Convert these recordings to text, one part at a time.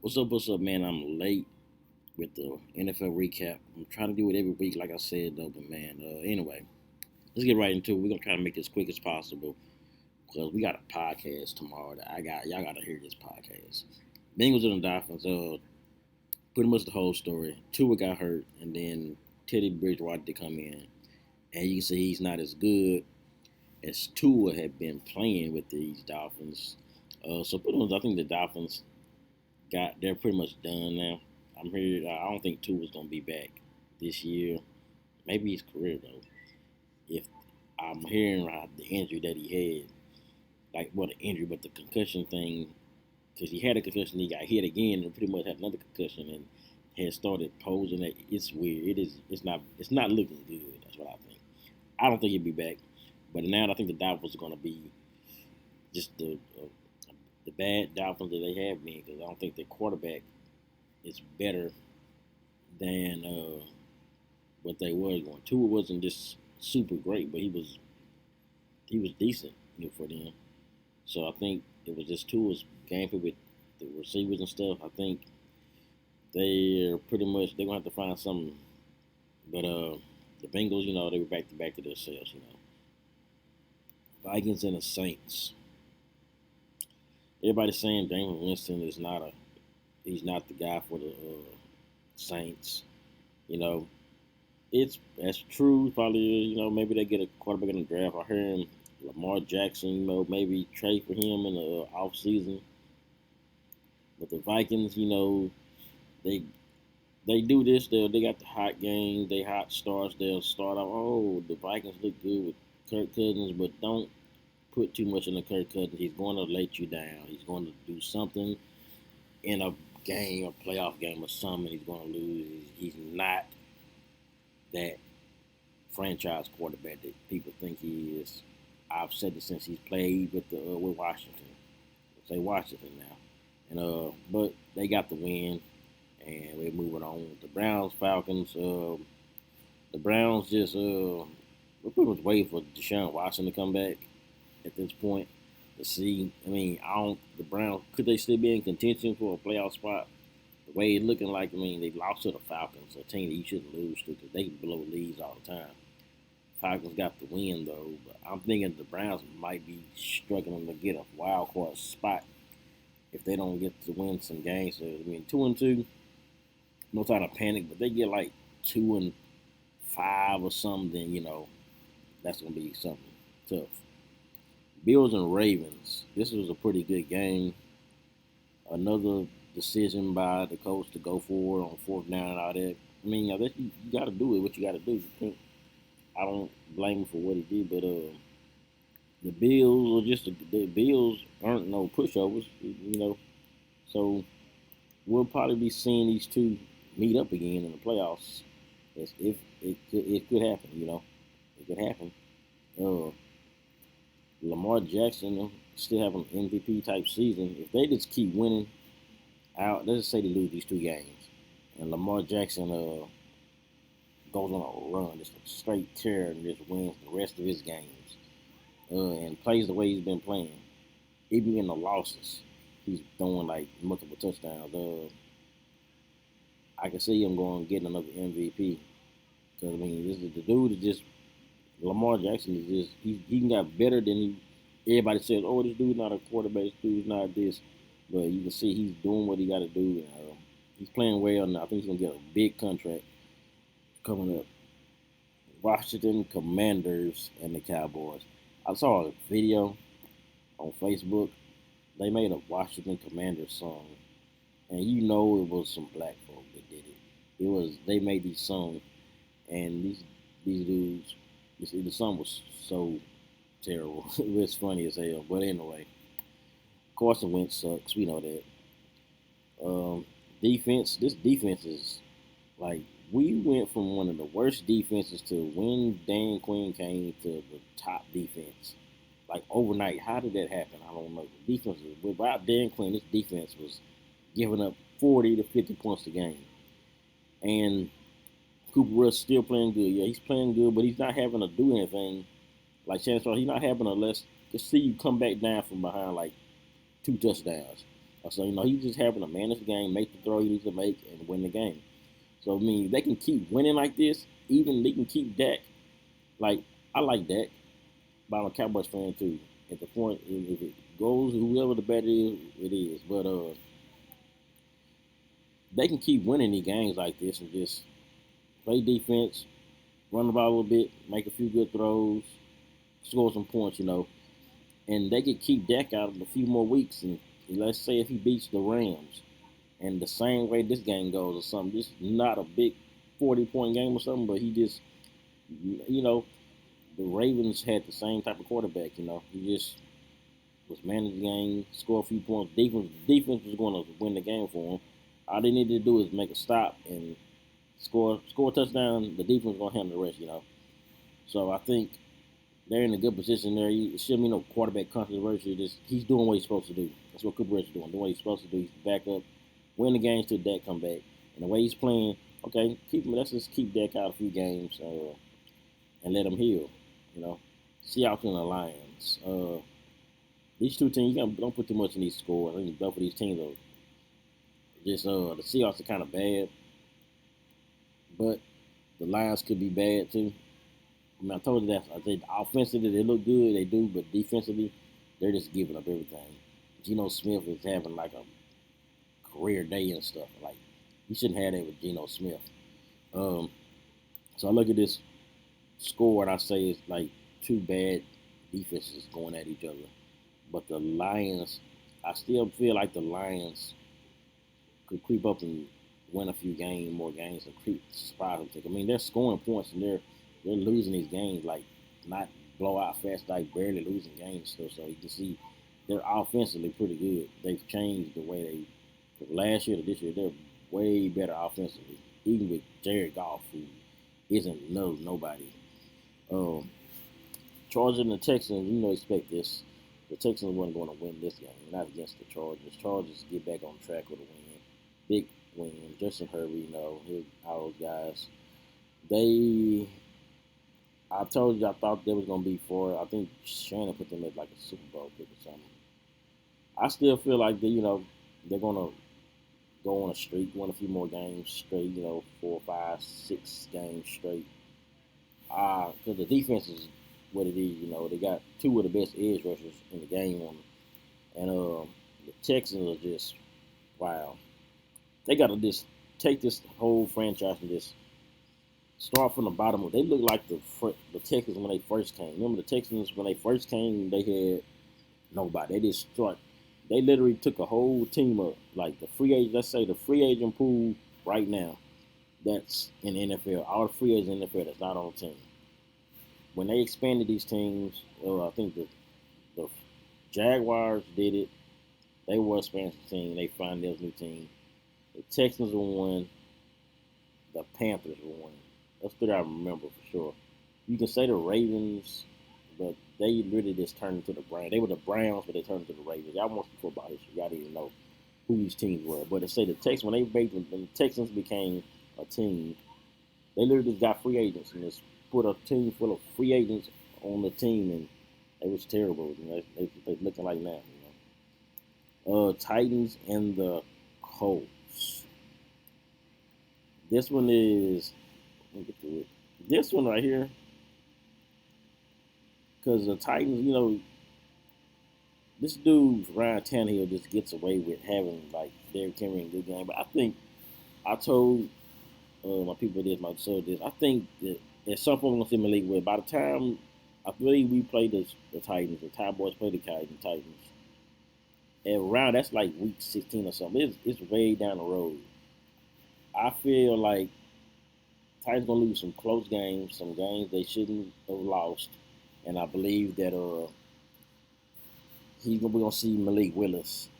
What's up, man? I'm late with the NFL recap. I'm trying to do it every week, like I said, though. But man, anyway, let's get right into it. We're gonna try to make this quick as possible because we got a podcast tomorrow that y'all gotta hear this podcast. Bengals and the Dolphins. Pretty much the whole story. Tua got hurt, and then Teddy Bridgewater to come in, and you can see he's not as good as Tua had been playing with these Dolphins. So pretty much, I think the Dolphins they're pretty much done now. I'm here. I don't think Tua's gonna be back this year. Maybe his career though. If I'm hearing the injury that he had, like what the injury, but the concussion thing, because he had a concussion, he got hit again, and pretty much had another concussion, and had started posing. That it's weird. It is. It's not. It's not looking good. That's what I think. I don't think he'll be back. But now I think the Dolphins are gonna be just the bad Dolphins that they have been, because I don't think their quarterback is better than what they were going. Tua wasn't just super great, but he was decent, for them. So I think it was just Tua's game with the receivers and stuff. I think they're gonna have to find something. But the Bengals, they were back to themselves. Vikings and the Saints. Everybody's saying Jameis Winston is not a he's not the guy for the Saints. You know, that's true. Probably, maybe they get a quarterback in the draft. I heard Lamar Jackson, maybe trade for him in the off season. But the Vikings, they they do this. They got the hot games. They hot starts. They'll start off. Oh, the Vikings look good with Kirk Cousins, but don't put too much into Kirk Cousins. He's going to let you down. He's going to do something in a game, a playoff game or something. He's going to lose. He's not that franchise quarterback that people think he is. I've said it since he's played with Washington. Say Washington now, and but they got the win, and we're moving on. The Browns, Falcons. The Browns just we're pretty much waiting for Deshaun Watson to come back at this point to see. I mean, I don't. The Browns, could they still be in contention for a playoff spot? The way it's looking like, I mean, they lost to the Falcons, a team that you shouldn't lose to because they blow leads all the time. Falcons got the win though, but I'm thinking the Browns might be struggling to get a wild card spot if they don't get to win some games. So, I mean, 2-2, no time to panic, but they get like 2-5 or something, then that's gonna be something tough. Bills and Ravens. This was a pretty good game. Another decision by the coach to go forward on fourth down and all that. I mean, you got to do it. What you got to do. I don't blame him for what he did, but the Bills the Bills aren't no pushovers, So we'll probably be seeing these two meet up again in the playoffs. If it could happen, it could happen. Uh, Lamar Jackson still have an MVP type season. If they just keep winning out, let's just say they lose these two games, and Lamar Jackson goes on a run, just a straight tear, and just wins the rest of his games, and plays the way he's been playing, even in the losses, he's throwing like multiple touchdowns. I can see him going and getting another MVP because I mean, the dude is just Lamar Jackson is just he got better than everybody says. Oh, this dude's not a quarterback. This dude's not this, but you can see he's doing what he got to do. He's playing well, and I think he's gonna get a big contract coming up. Washington Commanders and the Cowboys. I saw a video on Facebook. They made a Washington Commanders song, and it was some black folk that did it. They made these songs, and these dudes. The song was so terrible. It was funny as hell. But anyway, Carson Wentz sucks. We know that. Defense. This defense is like we went from one of the worst defenses to when Dan Quinn came to the top defense. Like overnight. How did that happen? I don't know. The defense without Dan Quinn, this defense was giving up 40 to 50 points a game. And Cooper Rush still playing good. Yeah, he's playing good, but he's not having to do anything. Like Shannon Sharp, he's not having to just see you come back down from behind like two touchdowns. So he's just having to manage the game, make the throw he needs to make, and win the game. So I mean, they can keep winning like this. Even they can keep Dak. Like I like Dak, but I'm a Cowboys fan too. At the point, if it goes, whoever the better is, it is. But they can keep winning these games like this and just play defense, run the ball a little bit, make a few good throws, score some points, and they could keep Dak out of a few more weeks. And let's say if he beats the Rams, and the same way this game goes or something, this is not a big 40-point game or something, but he just, you know, the Ravens had the same type of quarterback. He just was managing the game, score a few points. Defense was going to win the game for him. All they needed to do is make a stop and score a touchdown. The defense was going to handle the rest. So I think they're in a good position there. It shouldn't be no quarterback controversy. Just he's doing what he's supposed to do. That's what Cooper Rush is doing. Doing what he's supposed to do. He's back up, win the games till Dak come back. And the way he's playing, okay, let's just keep Dak out a few games and let him heal. You know, Seahawks and the Lions. These two teams, don't put too much in these scores. I think both of these teams are just the Seahawks are kind of bad, but the Lions could be bad too. I mean, I told you that. I said offensively they look good, they do, but defensively they're just giving up everything. Geno Smith is having like a career day and stuff. Like you shouldn't have that with Geno Smith. Um, so I look at this score and I say it's like two bad defenses going at each other. But the Lions, I still feel like the Lions could creep up and win a few more games, and surprise them. I mean, they're scoring points and they're losing these games like not blowout fast, like barely losing games. So you can see they're offensively pretty good. They've changed the way from last year to this year. They're way better offensively, even with Jared Goff, who isn't nobody. Um, Chargers and the Texans, expect this. The Texans weren't going to win this game, not against the Chargers. Chargers get back on track with a win. Big win. Justin Herbert, all those guys. I told you I thought they was going to be for it. I think Shannon put them at like a Super Bowl pick or something. I still feel like they're going to go on a streak, win a few more games straight, 4, 5, 6 games straight. Because the defense is what it is. They got two of the best edge rushers in the game on them. And the Texans are just, wow. They got to just take this whole franchise and just start from the bottom. They look like the Texans when they first came. Remember the Texans when they first came, they had nobody. They literally took a whole team of like the free agent. Let's say the free agent pool right now that's in the NFL. All the free agents in the NFL that's not on the team. When they expanded these teams, I think the Jaguars did it. They were a expansion team. They found their new team. The Texans were one. The Panthers were one. That's what I remember for sure. You can say the Ravens, but they really just turned into the Browns. They were the Browns, but they turned into the Ravens. Y'all want some football history. Y'all didn't even know who these teams were. But to say the Texans, when the Texans became a team, they literally just got free agents and just put a team full of free agents on the team, and it was terrible. They looking like that. Titans and the Colts. This one is. Let me get to it. This one right here, because the Titans, this dude Ryan Tannehill just gets away with having like Derrick Henry in a good game. But I think I told my people this, my son this. I think that at some point we're gonna see Malik Willis. By the time I believe we play the Titans, the Cowboys play the Titans. And around that's like week 16 or something. It's way down the road. I feel like Titans gonna lose some close games, some games they shouldn't have lost, and I believe that we're gonna see Malik Willis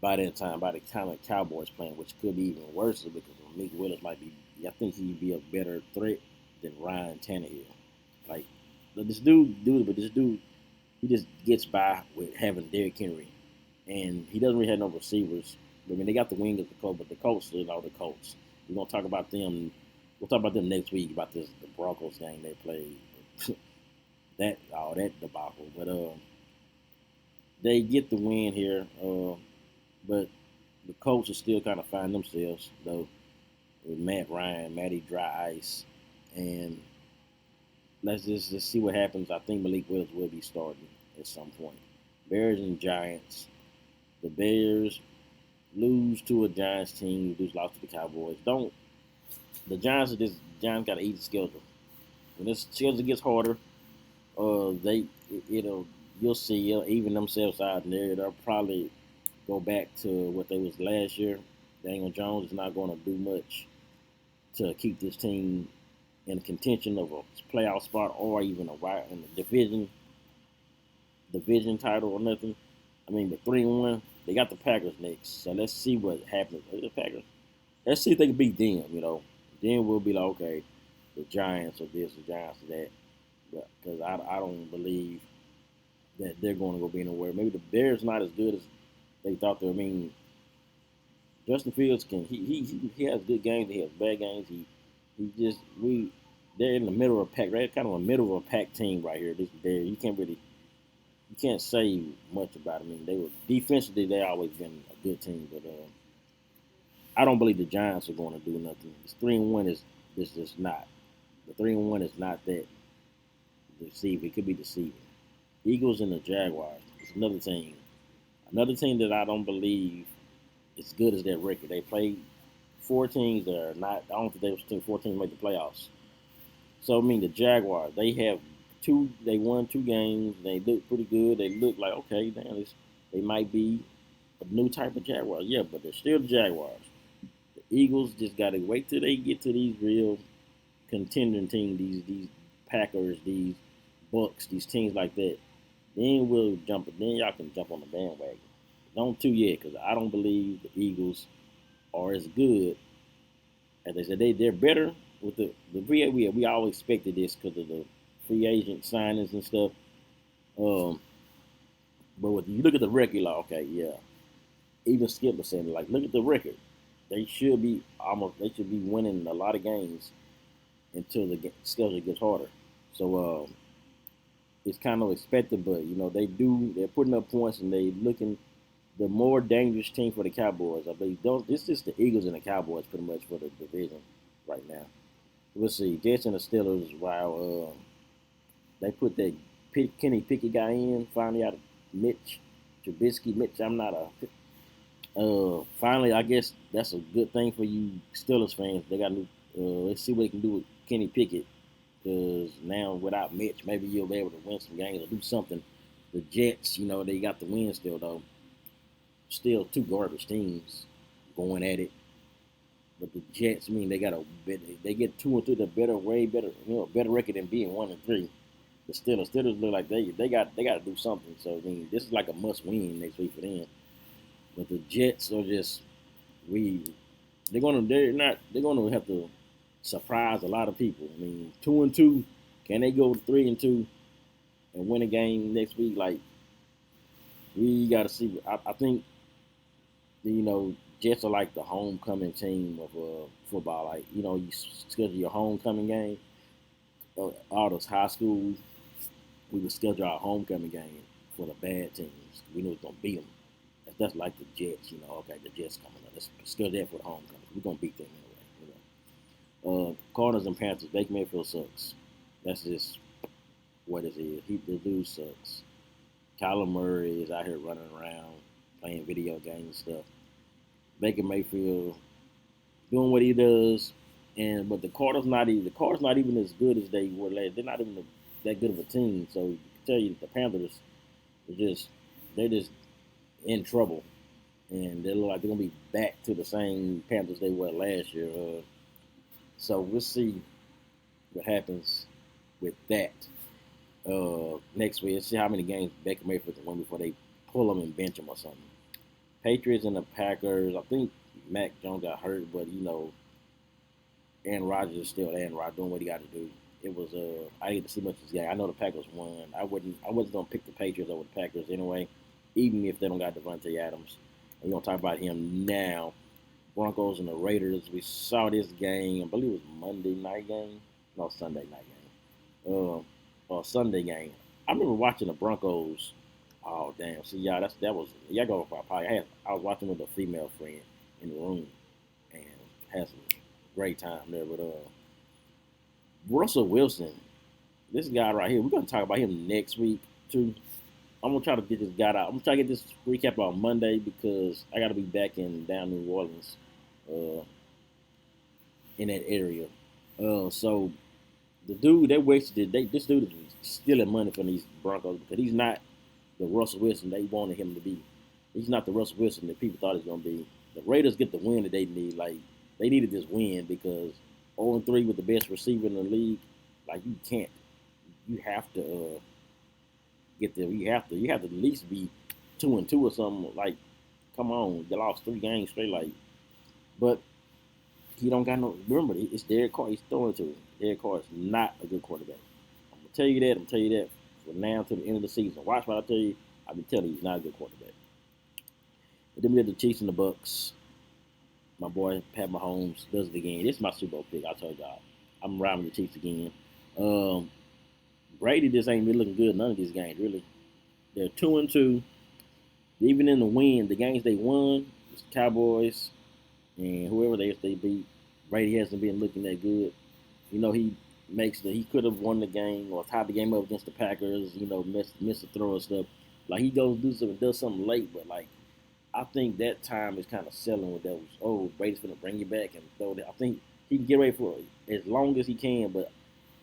by that time, by the time the Cowboys playing, which could be even worse because Malik Willis might be. I think he'd be a better threat than Ryan Tannehill. Like this dude, but this dude, he just gets by with having Derrick Henry, and he doesn't really have no receivers. I mean, they got the wing of the Colts, but the Colts, the Colts. We're gonna talk about them. We'll talk about them next week about the Broncos game they played. that debacle, but they get the win here. but the Colts are still kind of finding themselves though with Matt Ryan, Matty Dry Ice, and let's see what happens. I think Malik Willis will be starting at some point. Bears and Giants. The Bears lose to a Giants team, lost to the Cowboys. Don't the Giants are just Giants got to eat the schedule. When this schedule gets harder, they it'll you'll see it'll even themselves out and there. They'll probably go back to what they was last year. Daniel Jones is not going to do much to keep this team in contention of a playoff spot or even a wire in the division title or nothing. I mean, but 3-1, they got the Packers next. So let's see what happens. The Packers. Let's see if they can beat them. Then we'll be like, okay, the Giants or this, the Giants or that. Because I don't believe that they're going to go be anywhere. Maybe the Bears not as good as they thought they were. I mean, Justin Fields he has good games. He has bad games. He just they're in the middle of a pack. They're kind of a middle of a pack team right here. This Bears, you can't say much about it. I mean, they were defensively they always been a good team, but I don't believe the Giants are going to do nothing. This 3-1 is just not. The 3-1 is not that deceiving. It could be deceiving. Eagles and the Jaguars. It's another team. Another team that I don't believe is good as that record. They played four teams that are not. I don't think they was 4 teams make the playoffs. So I mean the Jaguars. They have two. They won 2 games. They look pretty good. They look like okay, damn, they might be a new type of Jaguars. Yeah, but they're still the Jaguars. The Eagles just got to wait till they get to these real contending teams. These Packers, these Bucks, these teams like that. Then we'll jump. Then y'all can jump on the bandwagon. Don't too yet, because I don't believe the Eagles are as good as they said. They're better with the free agent. We always expected this because of the free agent signings and stuff. Um, but when you look at the record, like okay, yeah. Even Skip was saying like, look at the record. They should be almost. They should be winning a lot of games until the schedule gets harder. So it's kind of expected, but they're putting up points and they looking the more dangerous team for the Cowboys. I believe this is the Eagles and the Cowboys pretty much for the division right now. We'll see. Jets and the Steelers. Wow, they put that Kenny Pickett guy in. Finally out of Mitch Trubisky. Mitch, I'm not a. Finally, I guess that's a good thing for you Steelers fans. They got new. Let's see what they can do with Kenny Pickett. Because now without Mitch, maybe you'll be able to win some games or do something. The Jets, they got the win still though. Still 2 garbage teams going at it. But the Jets, I mean, they get 2-3, the way better, better record than being 1-3. The Steelers look like they got to do something. So I mean, this is like a must win next week for them. But the Jets are just we they're gonna have to surprise a lot of people. I mean, 2-2, can they go 3-2 and win a game next week? Like we got to see. I think Jets are like the homecoming team of football. Like you schedule your homecoming game. All those high schools, we would schedule our homecoming game for the bad teams. We knew it's gonna beat them. That's like the Jets. Okay, the Jets coming up. Let's schedule that for the homecoming. We're gonna beat them anyway. Cardinals and Panthers. Baker Mayfield sucks. That's just what it is. The dude sucks. Kyler Murray is out here running around playing video games and stuff. Baker Mayfield doing what he does, but the Cardinals not even as good as they were last. They're not even that good of a team. So you can tell you the Panthers they're just in trouble, and they look like they're gonna be back to the same Panthers they were last year. So we'll see what happens with that next week. Let's see how many games Baker Mayfield can win before they pull him and bench him or something. Patriots and the Packers. I think Mac Jones got hurt, but Aaron Rodgers is still Aaron Rodgers doing what he got to do. It was I didn't see much of this game. I know the Packers won. I wasn't gonna pick the Patriots over the Packers anyway, even if they don't got Devontae Adams. We're gonna talk about him now. Broncos and the Raiders. We saw this game. I believe it was Monday night game. No, Sunday night game. Or Sunday game. I remember watching the Broncos Oh damn! See, y'all, that was y'all go for a party. I was watching with a female friend in the room and had some great time there. But Russell Wilson, this guy right here, we're gonna talk about him next week too. I'm gonna try to get this guy out. I'm gonna try to get this recap on Monday because I gotta be back in down New Orleans, uh, in that area. So the dude they wasted, this dude is stealing money from these Broncos because he's not the Russell Wilson they wanted him to be. He's not the Russell Wilson that people thought he was gonna be. The Raiders get the win that they need. Like they needed this win because 0-3 with the best receiver in the league. Like you can't. You have to get there. You have to at least be 2-2 or something. Like come on, they lost 3 games straight. Like, but he don't got no. Remember, it's Derek Carr. He's throwing to him. Derek Carr is not a good quarterback. I'm gonna tell you that. I'm gonna tell you that from now to the end of the season. Watch what I tell you. I've been telling you, he's not a good quarterback. But then we have the Chiefs and the Bucks. My boy Pat Mahomes does it again. This is my Super Bowl pick. I told y'all, I'm riding with the Chiefs again. Um, Brady just ain't really looking good. None of these games really. They're 2-2. Even in the win, the games they won, it's Cowboys and whoever they beat. Brady hasn't been looking that good. You know, he could have won the game or tied the game up against the Packers. You know, missed a throw and stuff. Like he goes do something, does something late, but like I think that time is kind of selling with those. Oh, Brady's gonna bring you back and throw that. I think he can get away for it as long as he can, but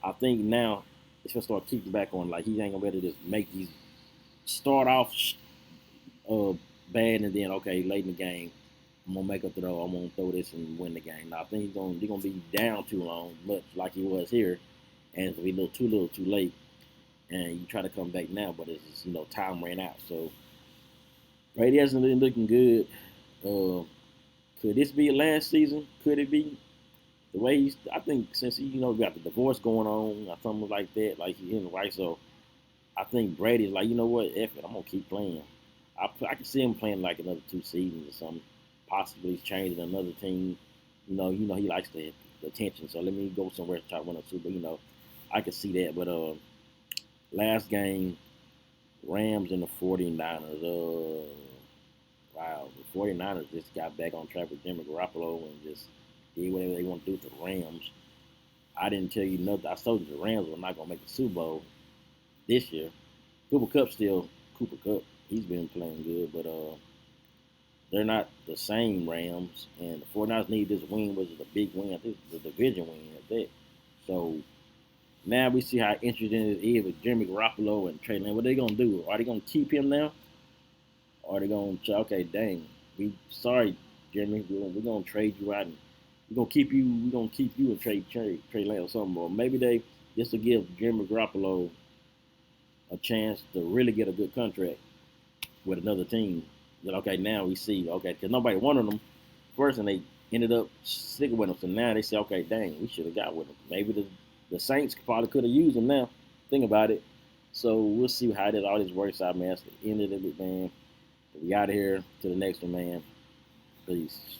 I think now it's gonna start keeping back on. Like he ain't gonna be able to just make these start off uh, bad and then okay late in the game I'm gonna make a throw. I'm gonna throw this and win the game. Now I think he's gonna be down too long, much like he was here, and it's gonna be a little too late. And you try to come back now, but it's just, time ran out. So Brady hasn't been looking good. Uh, could this be last season? Could it be the way he's? I think since he got the divorce going on or something like that, like he's in the right. So I think Brady's like, you know what, F it, I'm gonna keep playing. I can see him playing like another 2 seasons or something. Possibly changing another team. He likes the attention. So let me go somewhere to try to win a Super. I can see that. But last game, Rams and the 49ers. Wow, the 49ers just got back on track with Jimmy Garoppolo and just did whatever they want to do to the Rams. I didn't tell you nothing. I told you the Rams were not gonna make the Super Bowl this year. Cooper Cup. He's been playing good, but they're not the same Rams. And the 49ers need this win, which is a big win. I think it's the division win at that. So now we see how interesting it is with Jimmy Garoppolo and Trey Lance. What are they gonna do? Are they gonna keep him now? Or are they gonna say, okay, dang, we sorry, Jimmy, we're gonna trade you out and we're gonna keep you and Trey Lance or something. Or maybe they just to give Jimmy Garoppolo a chance to really get a good contract with another team. That okay, now we see because nobody wanted them first, and they ended up sticking with them. So now they say, okay, dang, we should have got with them. Maybe the Saints probably could have used them now. Think about it. So we'll see how all this works out, man. That's the end of it, man. We out of here to the next one, man. Peace.